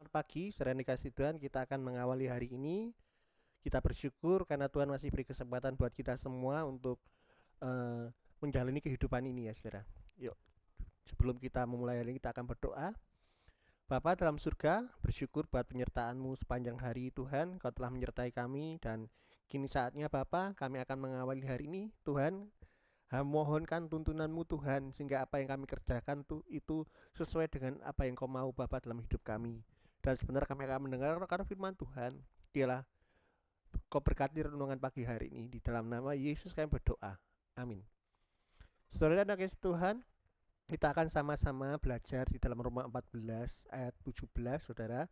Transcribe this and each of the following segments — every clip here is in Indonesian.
Selamat pagi, saudara yang dikasih Tuhan. Kita akan mengawali hari ini. Kita bersyukur karena Tuhan masih beri kesempatan buat kita semua untuk eh, menjalani kehidupan ini ya saudara. Yuk, sebelum kita memulai hari ini kita akan berdoa. Bapa dalam surga, bersyukur buat penyertaan-Mu sepanjang hari Tuhan. Kau telah menyertai kami dan kini saatnya Bapa, kami akan mengawali hari ini. Tuhan, mohonkan tuntunan-Mu Tuhan, sehingga apa yang kami kerjakan itu sesuai dengan apa yang Kau mau Bapa dalam hidup kami. Dan sebentar kami akan mendengar karena firman Tuhan. Dialah Kau berkati renungan pagi hari ini. Di dalam nama Yesus kami berdoa. Amin. Saudara dan kasih Tuhan, kita akan sama-sama belajar di dalam Roma 14 ayat 17, saudara.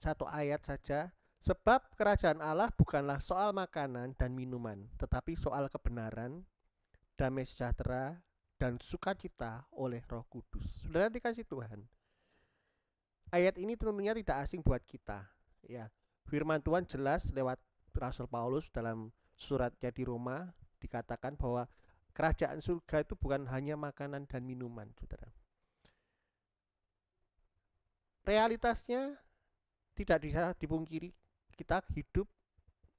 Satu ayat saja. Sebab kerajaan Allah bukanlah soal makanan dan minuman, tetapi soal kebenaran, damai sejahtera, dan sukacita oleh Roh Kudus. Saudara dikasih Tuhan, ayat ini tentunya tidak asing buat kita. Ya, firman Tuhan jelas lewat Rasul Paulus dalam suratnya di Roma dikatakan bahwa kerajaan surga itu bukan hanya makanan dan minuman, saudara. Realitasnya tidak bisa dipungkiri, kita hidup,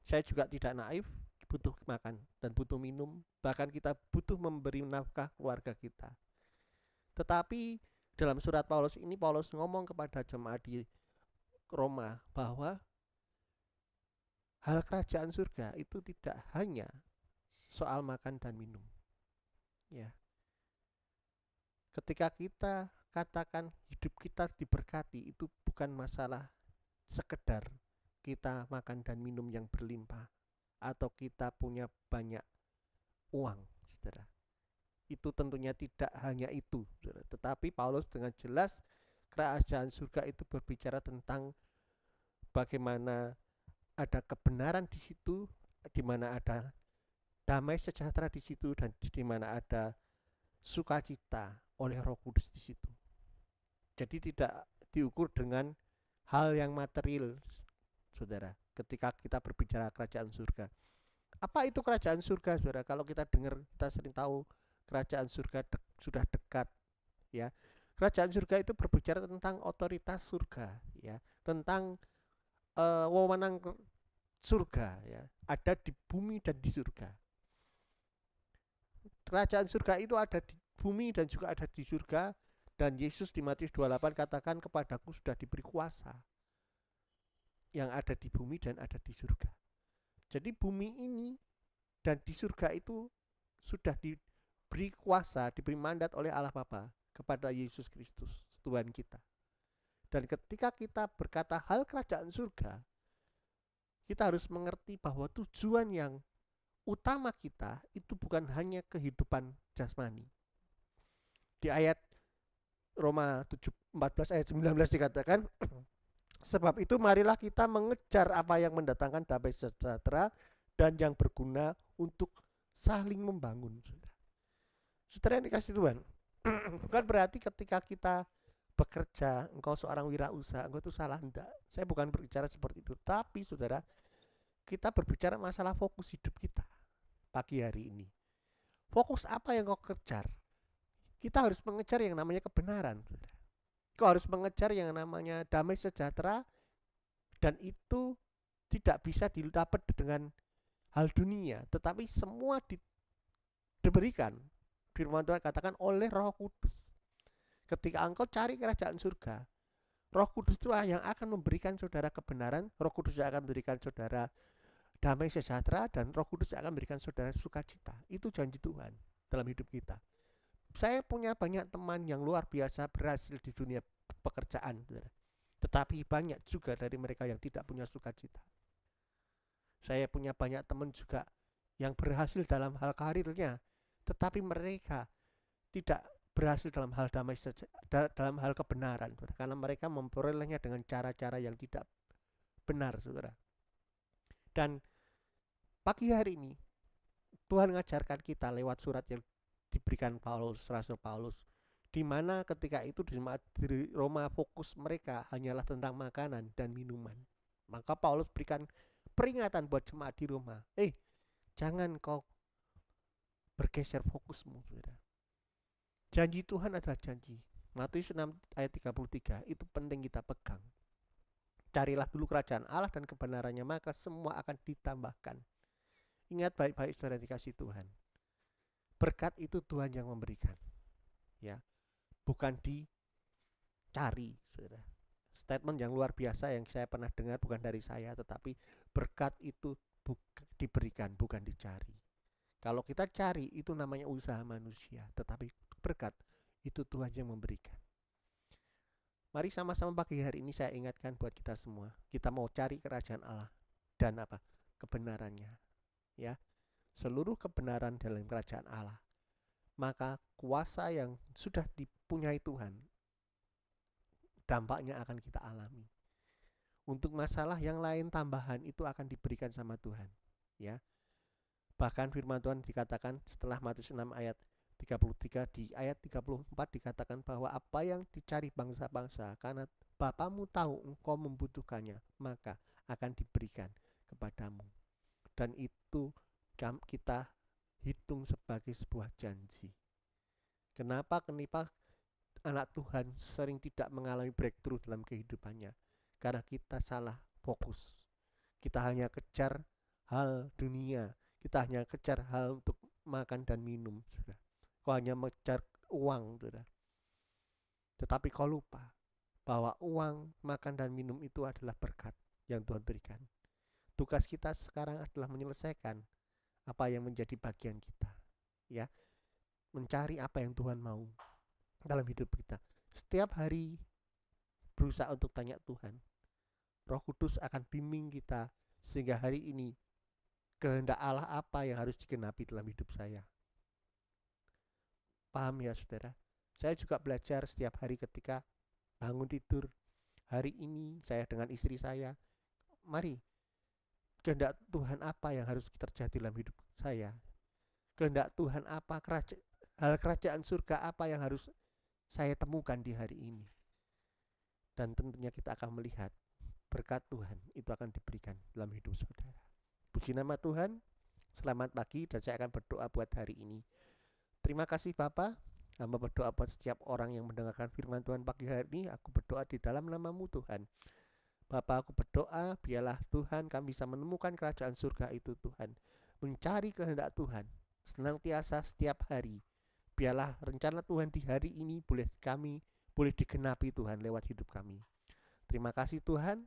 saya juga tidak naif, butuh makan dan butuh minum, bahkan kita butuh memberi nafkah keluarga kita. Tetapi dalam surat Paulus ini, Paulus ngomong kepada jemaat di Roma bahwa hal kerajaan surga itu tidak hanya soal makan dan minum. Ya. Ketika kita katakan hidup kita diberkati, itu bukan masalah sekedar kita makan dan minum yang berlimpah atau kita punya banyak uang, saudara. Itu tentunya tidak hanya itu, saudara. Tetapi Paulus dengan jelas kerajaan surga itu berbicara tentang bagaimana ada kebenaran di situ, di mana ada damai sejahtera di situ, dan di mana ada sukacita oleh Roh Kudus di situ. Jadi tidak diukur dengan hal yang material, saudara. Ketika kita berbicara kerajaan surga, apa itu kerajaan surga, saudara? Kalau kita dengar, kita sering tahu kerajaan surga sudah dekat, ya. Kerajaan surga itu berbicara tentang otoritas surga, ya, tentang wewenang surga, ya, ada di bumi dan di surga. Kerajaan surga itu ada di bumi dan juga ada di surga, dan Yesus di Matius 28 katakan, kepadaku sudah diberi kuasa yang ada di bumi dan ada di surga. Jadi bumi ini dan di surga itu sudah diberi kuasa, diberi mandat oleh Allah Bapa kepada Yesus Kristus, Tuhan kita. Dan ketika kita berkata hal kerajaan surga, kita harus mengerti bahwa tujuan yang utama kita itu bukan hanya kehidupan jasmani. Di ayat Roma 14 ayat 19 dikatakan, sebab itu marilah kita mengejar apa yang mendatangkan damai sejahtera dan yang berguna untuk saling membangun. Saudara yang dikasih Tuhan, bukan berarti ketika kita bekerja, engkau seorang wirausaha, engkau itu salah, enggak. Saya bukan berbicara seperti itu. Tapi saudara, kita berbicara masalah fokus hidup kita pagi hari ini. Fokus apa yang kau kejar? Kita harus mengejar yang namanya kebenaran, saudara. Kau harus mengejar yang namanya damai sejahtera, dan itu tidak bisa didapat dengan hal dunia, tetapi semua diberikan, firman Tuhan katakan, oleh Roh Kudus. Ketika engkau cari kerajaan surga, Roh Kudus itu yang akan memberikan saudara kebenaran, Roh Kudus yang akan memberikan saudara damai sejahtera, dan Roh Kudus yang akan memberikan saudara sukacita. Itu janji Tuhan dalam hidup kita. Saya punya banyak teman yang luar biasa berhasil di dunia pekerjaan, saudara. Tetapi banyak juga dari mereka yang tidak punya sukacita. Saya punya banyak teman juga yang berhasil dalam hal karirnya, tetapi mereka tidak berhasil dalam hal damai dalam hal kebenaran, saudara, karena mereka memperolehnya dengan cara-cara yang tidak benar, saudara. Dan pagi hari ini Tuhan mengajarkan kita lewat surat yang diberikan Paulus, Rasul Paulus, di mana ketika itu di Roma fokus mereka hanyalah tentang makanan dan minuman. Maka Paulus berikan peringatan buat jemaat di Roma, jangan kau bergeser fokusmu, saudara. Janji Tuhan adalah janji Matius 6 ayat 33 itu penting kita pegang. Carilah dulu kerajaan Allah dan kebenarannya, maka semua akan ditambahkan. Ingat baik-baik saudara dikasih Tuhan. Berkat itu Tuhan yang memberikan. Ya, bukan dicari, saudara. Statement yang luar biasa yang saya pernah dengar bukan dari saya, tetapi berkat itu diberikan, bukan dicari. Kalau kita cari itu namanya usaha manusia, tetapi berkat itu Tuhan yang memberikan. Mari sama-sama pagi hari ini saya ingatkan buat kita semua, kita mau cari kerajaan Allah dan apa? Kebenarannya. Ya. Seluruh kebenaran dalam kerajaan Allah. Maka kuasa yang sudah dipunyai Tuhan dampaknya akan kita alami. Untuk masalah yang lain tambahan itu akan diberikan sama Tuhan, ya. Bahkan firman Tuhan dikatakan setelah Matius 6 ayat 33, di ayat 34 dikatakan bahwa apa yang dicari bangsa-bangsa karena Bapamu tahu engkau membutuhkannya, maka akan diberikan kepadamu. Dan itu kita hitung sebagai sebuah janji. Kenapa anak Tuhan sering tidak mengalami breakthrough dalam kehidupannya? Karena kita salah fokus. Kita hanya kejar hal dunia. Kita hanya kejar hal untuk makan dan minum. Kau hanya mengejar uang. Tetapi kau lupa bahwa uang, makan dan minum itu adalah berkat yang Tuhan berikan. Tugas kita sekarang adalah menyelesaikan apa yang menjadi bagian kita, ya, mencari apa yang Tuhan mau dalam hidup kita. Setiap hari berusaha untuk tanya Tuhan. Roh Kudus akan bimbing kita sehingga hari ini kehendak Allah apa yang harus digenapi dalam hidup saya. Paham ya saudara? Saya juga belajar setiap hari ketika bangun tidur. Hari ini saya dengan istri saya, mari kehendak Tuhan apa yang harus terjadi dalam hidup saya? Kehendak Tuhan apa? Hal kerajaan surga apa yang harus saya temukan di hari ini? Dan tentunya kita akan melihat berkat Tuhan itu akan diberikan dalam hidup saudara. Puji nama Tuhan. Selamat pagi dan saya akan berdoa buat hari ini. Terima kasih Bapa. Hamba berdoa buat setiap orang yang mendengarkan firman Tuhan pagi hari ini. Aku berdoa di dalam nama-Mu Tuhan. Bapa, aku berdoa biarlah Tuhan kami bisa menemukan kerajaan surga itu Tuhan. Mencari kehendak Tuhan senantiasa setiap hari. Biarlah rencana Tuhan di hari ini boleh digenapi Tuhan lewat hidup kami. Terima kasih Tuhan.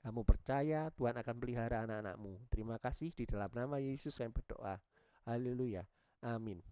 Kamu percaya Tuhan akan pelihara anak-anak-Mu. Terima kasih di dalam nama Yesus kami berdoa. Haleluya. Amin.